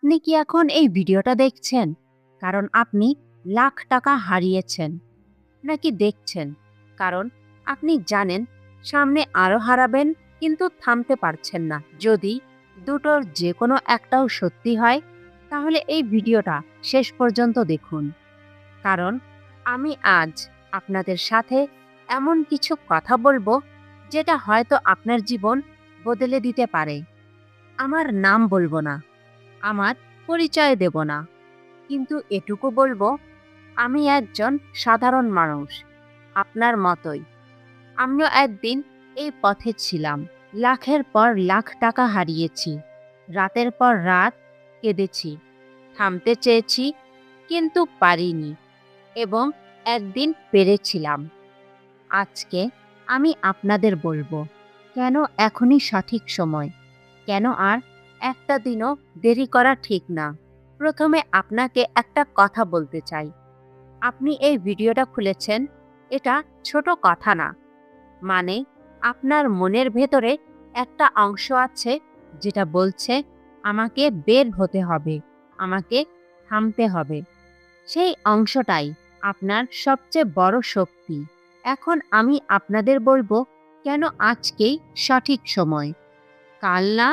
আপনি কি এখন এই ভিডিওটা দেখছেন কারণ আপনি লাখ টাকা হারিয়েছেন, নাকি দেখছেন কারণ আপনি জানেন সামনে আরো হারাবেন কিন্তু থামতে পারছেন না? যদি দুটোর যে কোনো একটাও সত্যি হয় তাহলে এই ভিডিওটা শেষ পর্যন্ত দেখুন, কারণ আমি আজ আপনাদের সাথে এমন কিছু কথা বলবো যেটা হয়তো আপনার জীবন বদলে দিতে পারে। আমার নাম বলবো না, আমার পরিচয় দেব না, কিন্তু এটুকু বলবো, আমি একজন সাধারণ মানুষ, আপনার মতোই। আমিও একদিন এই পথে ছিলাম। লাখের পর লাখ টাকা হারিয়েছি, রাতের পর রাত কেঁদেছি, থামতে চেয়েছি কিন্তু পারিনি, এবং একদিন পেরেছিলাম। আজকে আমি আপনাদের বলবো কেন এখনই সঠিক সময়, কেন আর একটা দিনও দেরি করা ঠিক না। প্রথমে আপনাকে একটা কথা বলতে চাই, আপনি এই ভিডিওটা খুলেছেন, এটা ছোট কথা না। মানে আপনার মনের ভেতরে একটা অংশ আছে যেটা বলছে আমাকে বের হতে হবে, আমাকে থামতে হবে। সেই অংশটাই আপনার সবচেয়ে বড় শক্তি। এখন আমি আপনাদের বলবো কেন আজকেই সঠিক সময়, কাল না,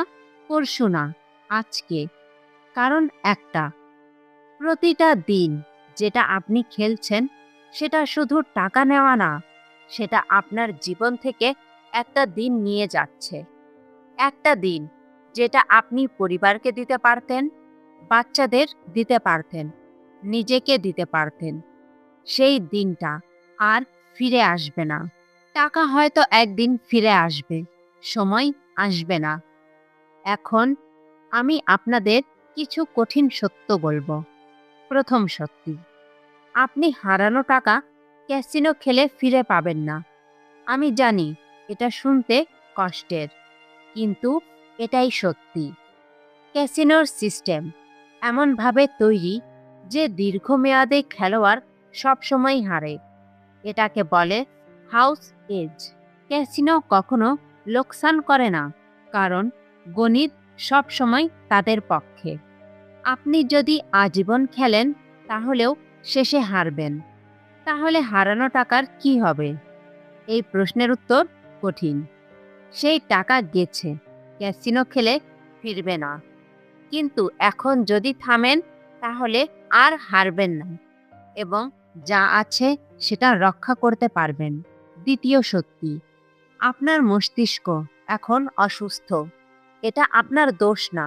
পরশু না, আজকে। কারণ একটা, প্রতিটা দিন যেটা আপনি খেলছেন সেটা শুধু টাকা নেওয়া না, সেটা আপনার জীবন থেকে একটা দিন নিয়ে যাচ্ছে। একটা দিন যেটা আপনি পরিবারকে দিতে পারতেন, বাচ্চাদের দিতে পারতেন, নিজেকে দিতে পারতেন। সেই দিনটা আর ফিরে আসবে না। টাকা হয়তো একদিন ফিরে আসবে, সময় আসবে না। এখন আমি আপনাদের কিছু কঠিন সত্য বলবো। প্রথম সত্যি, আপনি হারানো টাকা ক্যাসিনো খেলে ফিরে পাবেন না। আমি জানি এটা শুনতে কষ্টের, কিন্তু এটাই সত্যি। ক্যাসিনোর সিস্টেম এমনভাবে তৈরি যে দীর্ঘমেয়াদে খেলোয়াড় সবসময় হারে। এটাকে বলে হাউস এজ। ক্যাসিনো কখনো লোকসান করে না, কারণ গণিত সবসময় তাদের পক্ষে। আপনি যদি আজীবন খেলেন তাহলেও শেষে হারবেন। তাহলে হারানো টাকার কি হবে? এই প্রশ্নের উত্তর কঠিন। সেই টাকা গেছে, ক্যাসিনো খেলে ফিরবে না। কিন্তু এখন যদি থামেন তাহলে আর হারবেন না, এবং যা আছে সেটা রক্ষা করতে পারবেন। দ্বিতীয় সত্যি, আপনার মস্তিষ্ক এখন অসুস্থ। এটা আপনার দোষ না।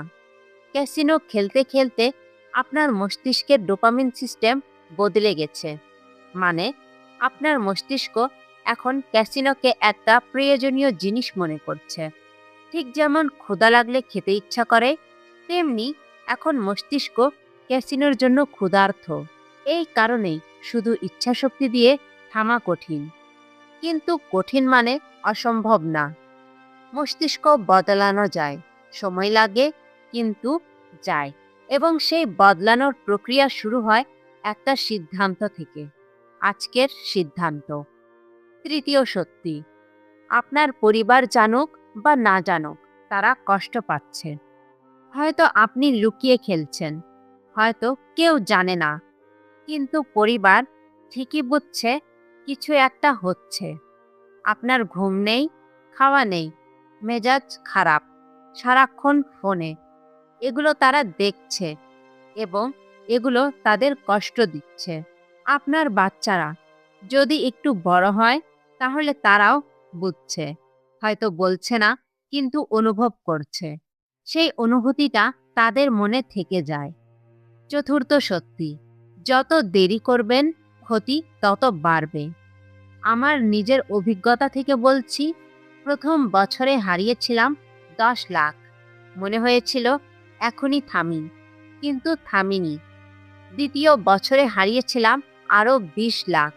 ক্যাসিনো খেলতে খেলতে আপনার মস্তিষ্কের ডোপামিন সিস্টেম বদলে গেছে। মানে আপনার মস্তিষ্ক এখন ক্যাসিনোকে একটা প্রয়োজনীয় জিনিস মনে করছে। ঠিক যেমন ক্ষুধা লাগলে খেতে ইচ্ছা করে, তেমনি এখন মস্তিষ্ক ক্যাসিনোর জন্য ক্ষুধার্ত। এই কারণেই শুধু ইচ্ছাশক্তি দিয়ে থামা কঠিন। কিন্তু কঠিন মানে অসম্ভব না। মস্তিষ্ক বদলানো যায়, সময় লাগে, কিন্তু যায়। এবং সেই বদলানোর প্রক্রিয়া শুরু হয় একটা সিদ্ধান্ত থেকে, আজকের সিদ্ধান্ত। তৃতীয় সত্যি, আপনার পরিবার জানুক বা না জানুক, তারা কষ্ট পাচ্ছে। হয়তো আপনি লুকিয়ে খেলছেন, হয়তো কেউ জানে না, কিন্তু পরিবার ঠিকই বুঝছে কিছু একটা হচ্ছে। আপনার ঘুম নেই, খাওয়া নেই, মেজাজ খারাপ, সারাক্ষণ ফোনে। এগুলো তারা দেখছে, এবং এগুলো তাদের কষ্ট দিচ্ছে। আপনার বাচ্চারা যদি একটু বড় হয় তাহলে তারাও বুঝছে, হয়তো বলছে না, কিন্তু অনুভব করছে। সেই অনুভূতিটা তাদের মনে থেকে যায়। চতুর্থ সত্যি, যত দেরি করবেন ক্ষতি তত বাড়বে। আমার নিজের অভিজ্ঞতা থেকে বলছি, প্রথম বছরে হারিয়েছিলাম 10 লাখ। মনে হয়েছিল এখনই থামি, কিন্তু থামিনি। দ্বিতীয় বছরে হারিয়েছিলাম আরও 20 লাখ।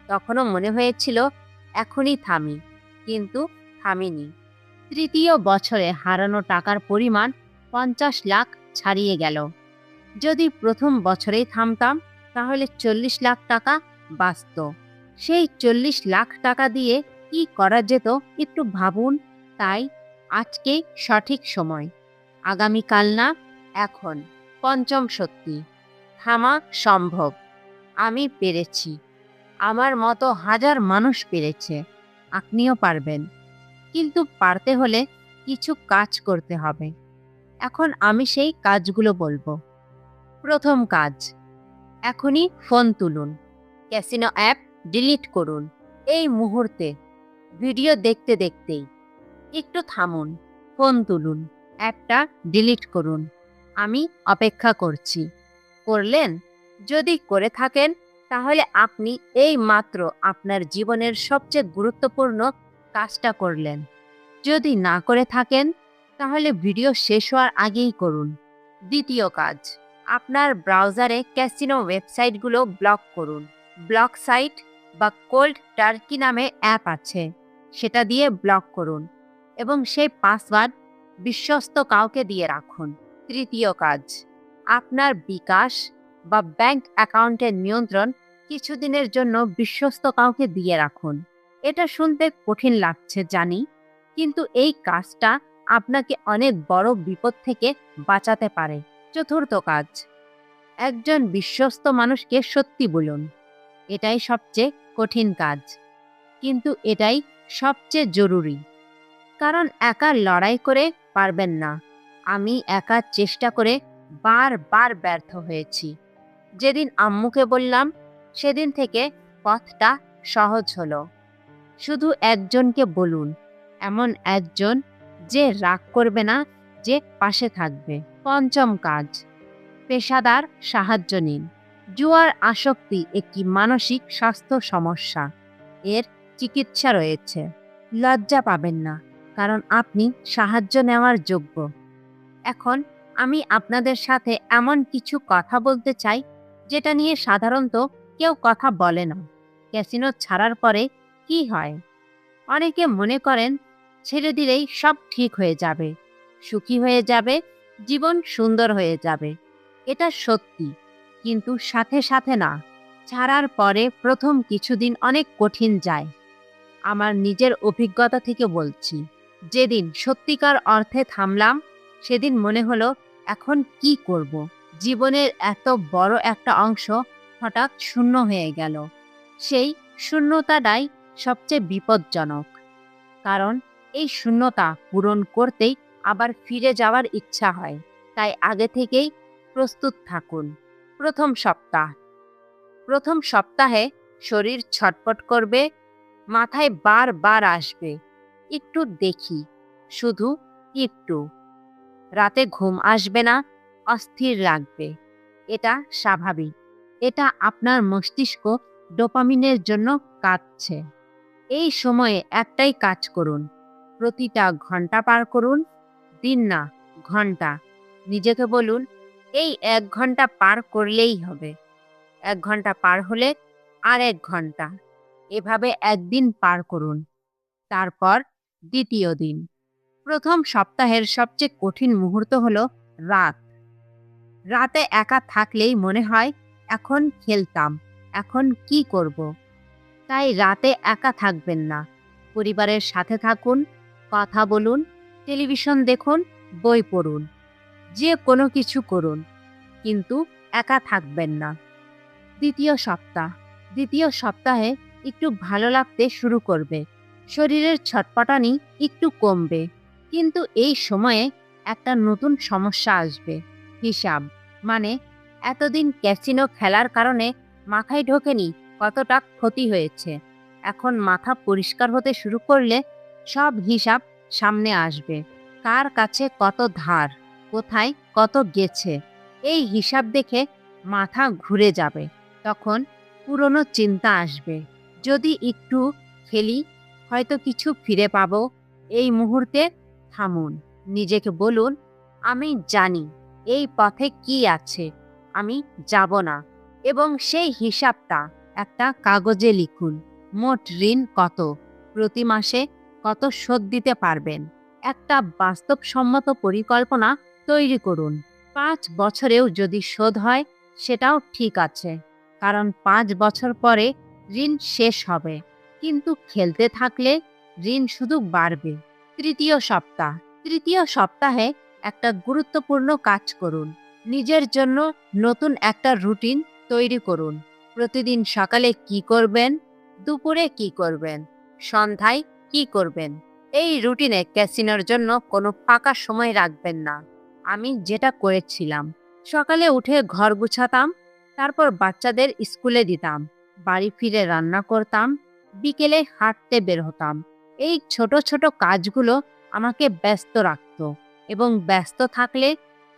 তখনও মনে হয়েছিল এখনই থামি, কিন্তু থামিনি। তৃতীয় বছরে হারানো টাকার পরিমাণ 50 লাখ ছাড়িয়ে গেল। যদি প্রথম বছরেই থামতাম তাহলে 40 লাখ টাকা বাঁচত। সেই 40 লাখ টাকা দিয়ে কি করা যেত একটু ভাবুন। তাই আজকে সঠিক সময়, আগামীকাল না, এখন। পঞ্চম সত্যি, থামা সম্ভব। আমি পেরেছি। আমার মতো হাজার মানুষ পেরেছে। আপনিও পারবেন। কিন্তু পারতে হলে কিছু কাজ করতে হবে। এখন আমি সেই কাজগুলো বলবো। প্রথম কাজ, এখনই ফোন তুলুন। ক্যাসিনো অ্যাপ ডিলিট করুন। এই মুহূর্তে ভিডিও দেখতে দেখতেই একটু থামুন, ফোন তুলুন, অ্যাপটা ডিলিট করুন। আমি অপেক্ষা করছি। করলেন? যদি করে থাকেন তাহলে আপনি এই মাত্র আপনার জীবনের সবচেয়ে গুরুত্বপূর্ণ কাজটা করলেন। যদি না করে থাকেন তাহলে ভিডিও শেষ হওয়ার আগেই করুন। দ্বিতীয় কাজ, আপনার ব্রাউজারে ক্যাসিনো ওয়েবসাইটগুলো ব্লক করুন। ব্লক সাইট বা কোল্ড টার্কি নামে অ্যাপ আছে, সেটা দিয়ে ব্লক করুন এবং সেই পাসওয়ার্ড বিশ্বস্ত কাউকে দিয়ে রাখুন। তৃতীয় কাজ, আপনার বিকাশ বা ব্যাংক অ্যাকাউন্টের নিয়ন্ত্রণ কিছুদিনের জন্য বিশ্বস্ত কাউকে দিয়ে রাখুন। এটা শুনতে কঠিন লাগছে জানি, কিন্তু এই কাজটা আপনাকে অনেক বড় বিপদ থেকে বাঁচাতে পারে। চতুর্থ কাজ, একজন বিশ্বস্ত মানুষকে সত্যি বলুন। এটাই সবচেয়ে কঠিন কাজ, কিন্তু এটাই সবচেয়ে জরুরি। কারণ একা লড়াই করে পারবেন না। আমি একা চেষ্টা করে বারবার ব্যর্থ হয়েছি। যেদিন আম্মুকে বললাম সেদিন থেকে পথটা সহজ হলো। শুধু একজনকে বলুন, এমন একজন যে রাগ করবে না, যে পাশে থাকবে। পঞ্চম কাজ, পেশাদার সাহায্য নিন। জুয়ার আসক্তি একটি মানসিক স্বাস্থ্য সমস্যা। এর চিকিৎসা রয়েছে। লজ্জা পাবেন না, কারণ আপনি সাহায্য নেওয়ার যোগ্য। এখন আমি আপনাদের সাথে এমন কিছু কথা বলতে চাই যেটা নিয়ে সাধারণত কেউ কথা বলে না। ক্যাসিনো ছাড়ার পরে কি হয়? অনেকে মনে করেন ছেড়ে দিলেই সব ঠিক হয়ে যাবে, সুখী হয়ে যাবে, জীবন সুন্দর হয়ে যাবে। এটা সত্যি, কিন্তু সাথে সাথে না। ছাড়ার পরে প্রথম কিছুদিন অনেক কঠিন যায়। আমার নিজের অভিজ্ঞতা থেকে বলছি, যেদিন সত্যিকার অর্থে থামলাম সেদিন মনে হলো এখন কি করব। জীবনের এত বড় একটা অংশ হঠাৎ শূন্য হয়ে গেল। সেই শূন্যতাটাই সবচেয়ে বিপজ্জনক, কারণ এই শূন্যতা পূরণ করতেই আবার ফিরে যাওয়ার ইচ্ছা হয়। তাই আগে থেকেই প্রস্তুত থাকুন। প্রথম সপ্তাহ, প্রথম সপ্তাহে শরীর ছটপট করবে, মাথায় বারবার আসবে, একটু দেখি, শুধু একটু। রাতে ঘুম আসবে না, অস্থির লাগবে। এটা স্বাভাবিক। এটা আপনার মস্তিষ্ক ডোপামিনের জন্য কাঁদছে। এই সময়ে একটাই কাজ করুন, প্রতিটা ঘন্টা পার করুন, দিন না, ঘন্টা। নিজেকে বলুন, এই 1 ঘন্টা পার করলেই হবে। 1 ঘন্টা পার হলে আর 1 ঘন্টা। এভাবে একদিন পার করুন। তারপর দ্বিতীয় দিন। প্রথম সপ্তাহের সবচেয়ে কঠিন মুহূর্ত হলো রাত। রাতে একা থাকলেই মনে হয় এখন খেলতাম, এখন কি করব। তাই রাতে একা থাকবেন না। পরিবারের সাথে থাকুন, কথা বলুন, টেলিভিশন দেখুন, বই পড়ুন, যে কোনো কিছু করুন, কিন্তু একা থাকবেন না। দ্বিতীয় সপ্তাহ। দ্বিতীয় সপ্তাহে একটু ভালো লাগতে শুরু করবে। শরীরের ছটপটানি একটু কমবে। কিন্তু এই সময়ে একটা নতুন সমস্যা আসবে, হিসাব। মানে এতদিন ক্যাসিনো খেলার কারণে মাথায় ঢোকেনি কতটা ক্ষতি হয়েছে। এখন মাথা পরিষ্কার হতে শুরু করলে সব হিসাব সামনে আসবে। কার কাছে কত ধার, কোথায় কত গেছে, এই হিসাব দেখে মাথা ঘুরে যাবে। তখন পুরনো চিন্তা আসবে, যদি একটু খেলি হয়তো কিছু ফিরে পাবো। এই মুহূর্তে থামুন, নিজেকে বলুন, আমি জানি এই পথে কি আছে, আমি যাব না। এবং সেই হিসাবটা একটা কাগজে লিখুন। মোট ঋণ কত, প্রতি মাসে কত শোধ দিতে পারবেন। একটা বাস্তবসম্মত পরিকল্পনা তৈরি করুন। 5 বছরেও যদি শোধ হয় সেটাও ঠিক আছে, কারণ 5 বছর পরে ঋণ শেষ হবে। কিন্তু খেলতে থাকলে ঋণ শুধু বাড়বে। তৃতীয় সপ্তাহ। তৃতীয় সপ্তাহে একটা গুরুত্বপূর্ণ কাজ করুন, নিজের জন্য নতুন একটা রুটিন তৈরি করুন। প্রতিদিন সকালে কি করবেন, দুপুরে কি করবেন, সন্ধ্যায় কি করবেন। এই রুটিনে ক্যাসিনোর জন্য কোনো ফাঁকা সময় রাখবেন না। আমি যেটা করেছিলাম, সকালে উঠে ঘর গুছাতাম, তারপর বাচ্চাদের স্কুলে দিতাম, বাড়ি ফিরে রান্না করতাম, বিকেলে হাঁটতে বের হতাম। এই ছোট ছোট কাজগুলো আমাকে ব্যস্ত রাখত, এবং ব্যস্ত থাকলে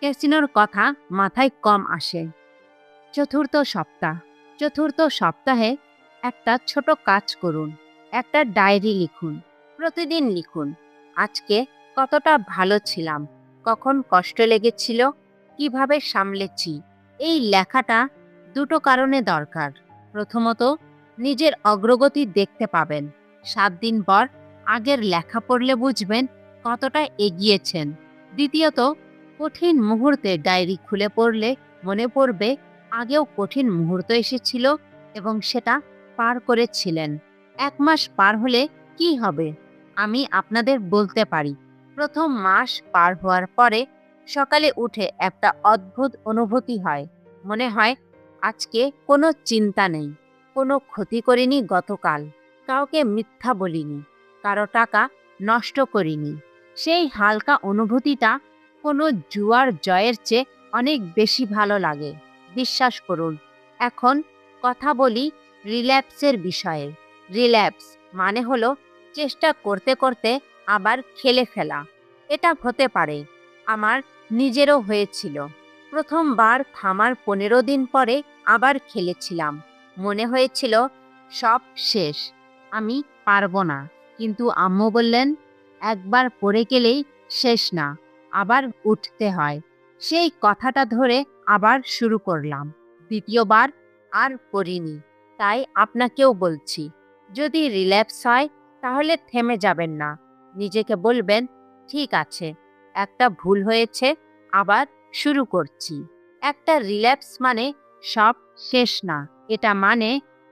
ক্যাসিনোর কথা মাথায় কম আসে। চতুর্থ সপ্তাহ চতুর্থ সপ্তাহে একটা ছোট কাজ করুন। একটা ডায়েরি লিখুন। প্রতিদিন লিখুন, আজকে কতটা ভালো ছিলাম, কখন কষ্ট লেগেছিল, কিভাবে সামলেছি। এই লেখাটা দুটো কারণে দরকার। প্রথমত, নিজের অগ্রগতি দেখতে পাবেন। 7 দিন পর আগের লেখা পড়লে বুঝবেন কতটা এগিয়েছেন। দ্বিতীয়ত, কঠিন মুহূর্তে ডায়েরি খুলে পড়লে মনে পড়বে আগেও কঠিন মুহূর্ত এসেছিল এবং সেটা পার করেছিলেন। 1 মাস পার হলে কি হবে? আমি আপনাদের বলতে পারি, প্রথম মাস পার হওয়ার পরে সকালে উঠে একটা অদ্ভুত অনুভূতি হয়। মনে হয় আজকে কোনো চিন্তা নেই, কোনো ক্ষতি করিনি গতকাল, কাউকে মিথ্যা বলিনি, কারো টাকা নষ্ট করিনি। সেই হালকা অনুভূতিটা কোনো জুয়ার জয়ের চেয়ে অনেক বেশি ভালো লাগে। বিশ্বাস করুন। এখন কথা বলি রিল্যাপসের বিষয়ে। রিল্যাপস মানে হলো চেষ্টা করতে করতে আবার খেলে ফেলা। এটা হতে পারে, আমার নিজেরও হয়েছিল। প্রথমবার থামার 15 দিন পরে আবার খেলেছিলাম। মনে হয়েছিল সব শেষ, আমি পারবো না। কিন্তু আম্মু বললেন, একবার পড়ে গেলেই শেষ না, আবার উঠতে হয়। সেই কথাটা ধরে আবার শুরু করলাম। দ্বিতীয়বার আর করিনি। তাই আপনাকেও বলছি, যদি রিল্যাপস হয় তাহলে থেমে যাবেন না। নিজেকে বলবেন, ঠিক আছে, একটা ভুল হয়েছে, আবার শুরু করছি। একটা রিল্যাপস মানে সব শেষ না, এটা মানে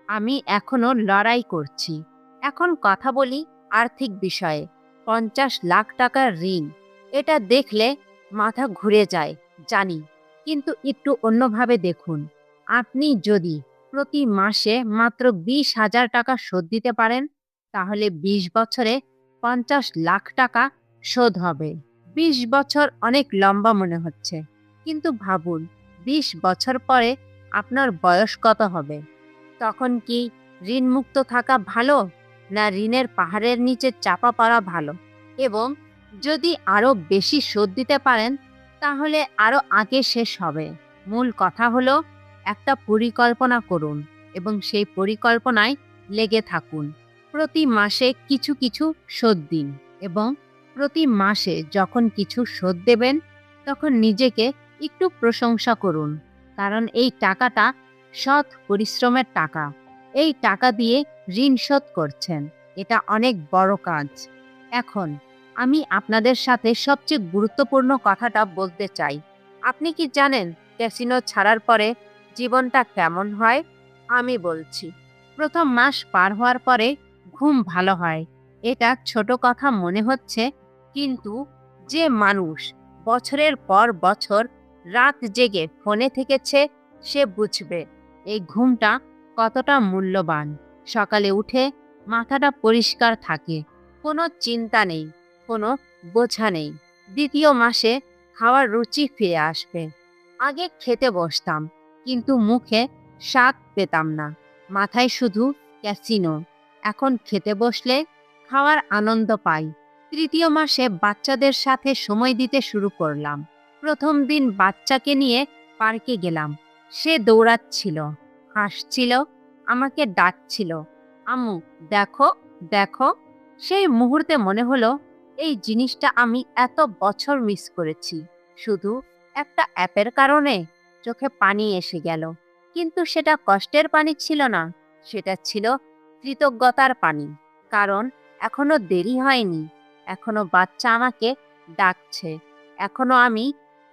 আমি এখনো লড়াই করছি। এখন কথা বলি আর্থিক বিষয়ে। 50 লাখ টাকার ঋণ, এটা দেখলে মাথা ঘুরে যায় জানি, কিন্তু একটু অন্যভাবে দেখুন। আপনি যদি প্রতি মাসে মাত্র 20,000 টাকা শোধ দিতে পারেন, তাহলে 20 বছরে 50 লাখ টাকা শোধ হবে। 20 বছর অনেক লম্বা মনে হচ্ছে, কিন্তু ভাবুন 20 বছর পরে আপনার বয়স কত হবে? তখন কি ঋণমুক্ত থাকা ভালো, না ঋণের পাহাড়ের নিচে চাপা পড়া ভালো? এবং যদি আরো বেশি শোধ দিতে পারেন, তাহলে আরো আগে শেষ হবে। মূল কথা হলো একটা পরিকল্পনা করুন এবং সেই পরিকল্পনায় লেগে থাকুন। প্রতি মাসে কিছু কিছু শোধ দিন, এবং প্রতি মাসে যখন কিছু শোধ দেবেন তখন নিজেকে একটু প্রশংসা করুন, কারণ এই টাকাটা সৎ পরিশ্রমের টাকা। এই টাকা দিয়ে ঋণ শোধ করছেন, এটা অনেক বড় কাজ। এখন আমি আপনাদের সাথে সবচেয়ে গুরুত্বপূর্ণ কথাটা বলতে চাই। আপনি কি জানেন ক্যাসিনো ছাড়ার পরে জীবনটা কেমন হয়? আমি বলছি। প্রথম মাস পার হওয়ার পরে ঘুম ভালো হয়। এটা ছোট কথা মনে হচ্ছে, কিন্তু যে মানুষ বছরের পর বছর রাত জেগে ফোনে থেকেছে সে বুঝবে এই ঘুমটা কতটা মূল্যবান। সকালে উঠে মাথাটা পরিষ্কার থাকে, কোনো চিন্তা নেই, কোনো বোঝা নেই। দ্বিতীয় মাসে খাওয়ার রুচি ফিরে আসবে। আগে খেতে বসতাম, কিন্তু মুখে স্বাদ পেতাম না, মাথায় শুধু ক্যাসিনো। এখন খেতে বসলে খাওয়ার আনন্দ পাই। তৃতীয় মাসে বাচ্চাদের সাথে সময় দিতে শুরু করলাম। প্রথম দিন বাচ্চাকে নিয়ে পার্কে গেলাম। সে দৌড়াচ্ছিল, হাসছিল, আমাকে ডাকছিল, আম্মু দেখো দেখো। সেই মুহূর্তে মনে হলো এই জিনিসটা আমি এত বছর মিস করেছি। শুধু একটা অ্যাপের কারণে চোখে পানি এসে গেল। কিন্তু সেটা কষ্টের পানি ছিল না, সেটা ছিল কৃতজ্ঞতার পানি। কারণ এখনো দেরি হয়নি, এখনো বাচ্চা আমাকে ডাকছে, এখনো আমি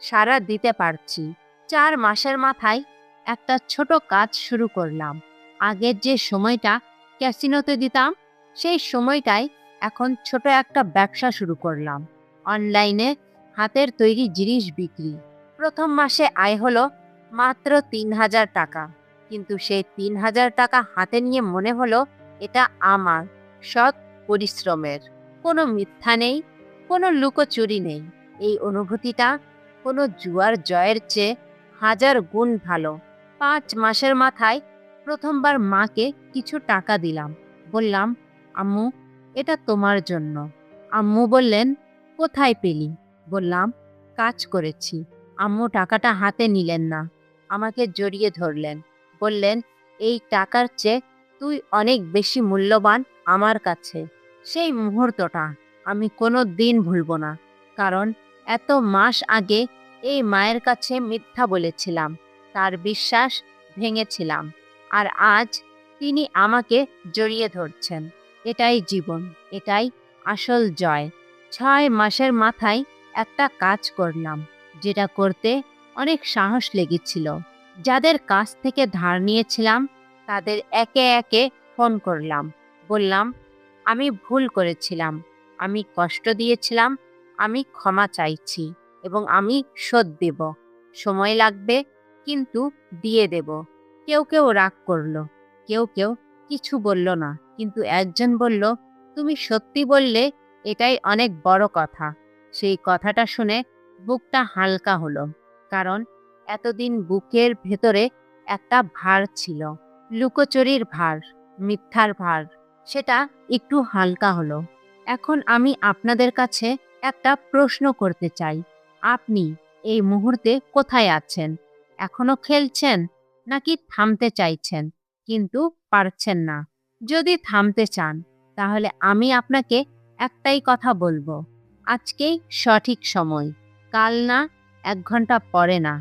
সাড়া দিতে পারছি। 4 মাসের মাথায় একটা ছোট কাজ শুরু করলাম। আগের যে সময়টা ক্যাসিনোতে দিতাম, সেই সময়টাই এখন ছোট একটা ব্যবসা শুরু করলাম। অনলাইনে হাতের তৈরি জিনিস বিক্রি। প্রথম মাসে আয় হলো মাত্র ৩,০০০ টাকা। কিন্তু সেই ৩,০০০ টাকা হাতে নিয়ে মনে হলো এটা আমার সৎ পরিশ্রমের। কোনো মিথ্যা নেই, কোনো লুকোচুরি নেই। এই অনুভূতিটা কোনো জুয়ার জয়ের চেয়ে হাজার গুণ ভালো। ৫ মাসের মাথায় প্রথমবার মাকে কিছু টাকা দিলাম। বললাম, আম্মু, এটা তোমার জন্য। আম্মু বললেন, কোথায় পেলি? বললাম, কাজ করেছি। আম্মু টাকাটা হাতে নিলেন না, আমাকে জড়িয়ে ধরলেন। বললেন, এই টাকার চেয়ে তুই অনেক বেশি মূল্যবান আমার কাছে। সেই মুহূর্তটা আমি কোনো দিন ভুলব না। কারণ এত মাস আগে এই মায়ের কাছে মিথ্যা বলেছিলাম, তার বিশ্বাস ভেঙেছিলাম। আর আজ তিনি আমাকে জড়িয়ে ধরছেন। এটাই জীবন, এটাই আসল জয়। ৬ মাসের মাথায় একটা কাজ করলাম, যেটা করতে অনেক সাহস লেগেছিল। যাদের কাছ থেকে ধার নিয়েছিলাম তাদের একে একে ফোন করলাম। বললাম, আমি ভুল করেছিলাম, আমি কষ্ট দিয়েছিলাম, আমি ক্ষমা চাইছি এবং আমি শোধ দেব। সময় লাগবে, কিন্তু দিয়ে দেব। কেউ কেউ রাগ করলো, কেউ কেউ কিছু বলল না, কিন্তু একজন বলল, তুমি সত্যি বললে, এটাই অনেক বড় কথা। সেই কথাটা শুনে বুকটা হালকা হলো। কারণ এতদিন বুকের ভেতরে একটা ভার ছিল, লুকোচুরির ভার, মিথ্যার ভার। সেটা একটু হালকা হলো। এখন আমি আপনাদের কাছে একটা প্রশ্ন করতে চাই। আপনি এই মুহূর্তে কোথায় আছেন? এখনো খেলছেন, নাকি থামতে চাইছেন কিন্তু পারছেন না? যদি থামতে চান, তাহলে আমি আপনাকে একটাই কথা বলবো, আজকেই সঠিক সময়। কাল না, ১ ঘন্টা পরে না,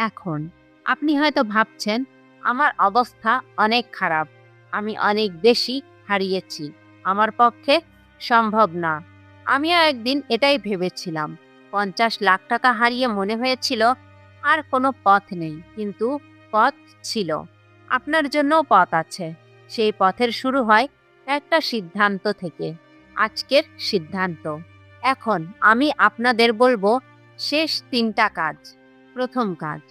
এখন। আপনি হয়তো ভাবছেন, আমার অবস্থা অনেক খারাপ, আমি অনেক বেশি হারিয়েছি, আমার পক্ষে সম্ভব না। আমিও একদিন এটাই ভেবেছিলাম। ৫০ লাখ টাকা হারিয়ে মনে হয়েছিল আর কোনো পথ নেই, কিন্তু পথ ছিল। আপনার জন্যও পথ আছে। সেই পথের শুরু হয় একটা সিদ্ধান্ত থেকে। আজকের সিদ্ধান্ত। এখন আমি আপনাদের বলবো শেষ ৩টা কাজ। প্রথম কাজ,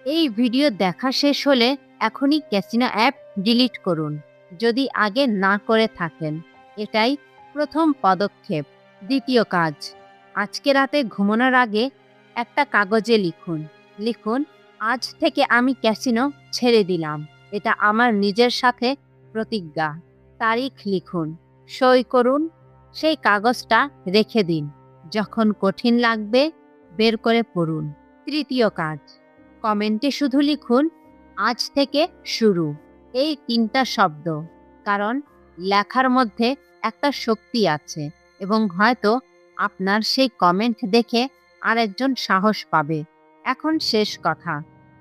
এই ভিডিও দেখা শেষ হলে এখনই ক্যাসিনো অ্যাপ ডিলিট করুন, যদি আগে না করে থাকেন। এটাই প্রথম পদক্ষেপ। দ্বিতীয় কাজ, আজকে রাতে ঘুমানোর আগে একটা কাগজে লিখুন। লিখুন, আজ থেকে আমি ক্যাসিনো ছেড়ে দিলাম। এটা আমার নিজের সাথে প্রতিজ্ঞা। তারিখ লিখুন, সই করুন। সেই কাগজটা রেখে দিন। যখন কঠিন লাগবে, বের করে পড়ুন। তৃতীয় কাজ, কমেন্টে শুধু লিখুন, আজ থেকে শুরু, এই ৩টা শব্দ। কারণ লেখার মধ্যে একটা শক্তি আছে এবং হয়তো আপনার সেই কমেন্ট দেখে আরেকজন সাহস পাবে। এখন শেষ কথা,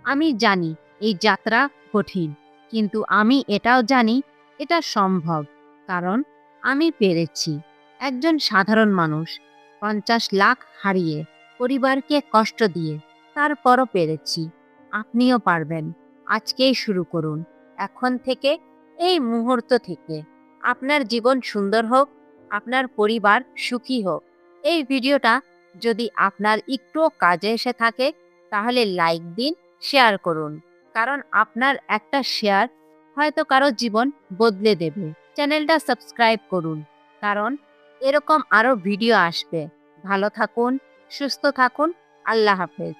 আমি জানি এই যাত্রা কঠিন, কিন্তু আমি এটাও জানি এটা সম্ভব। কারণ আমি পেরেছি। একজন সাধারণ মানুষ, ৫০ লাখ হারিয়ে, পরিবারকে কষ্ট দিয়ে, তারপরও পেরেছি। আপনিও পারবেন। আজকেই শুরু করুন, এখন থেকে, এই মুহূর্ত থেকে। আপনার জীবন সুন্দর হোক, আপনার পরিবার সুখী হোক। এই ভিডিওটা যদি আপনার একটুও কাজে এসে থাকে, তাহলে লাইক দিন, শেয়ার করুন। কারণ আপনার একটা শেয়ার হয়তো কারো জীবন বদলে দেবে। চ্যানেলটা সাবস্ক্রাইব করুন, কারণ এরকম আরো ভিডিও আসবে। ভালো থাকুন, সুস্থ থাকুন। আল্লাহ হাফেজ।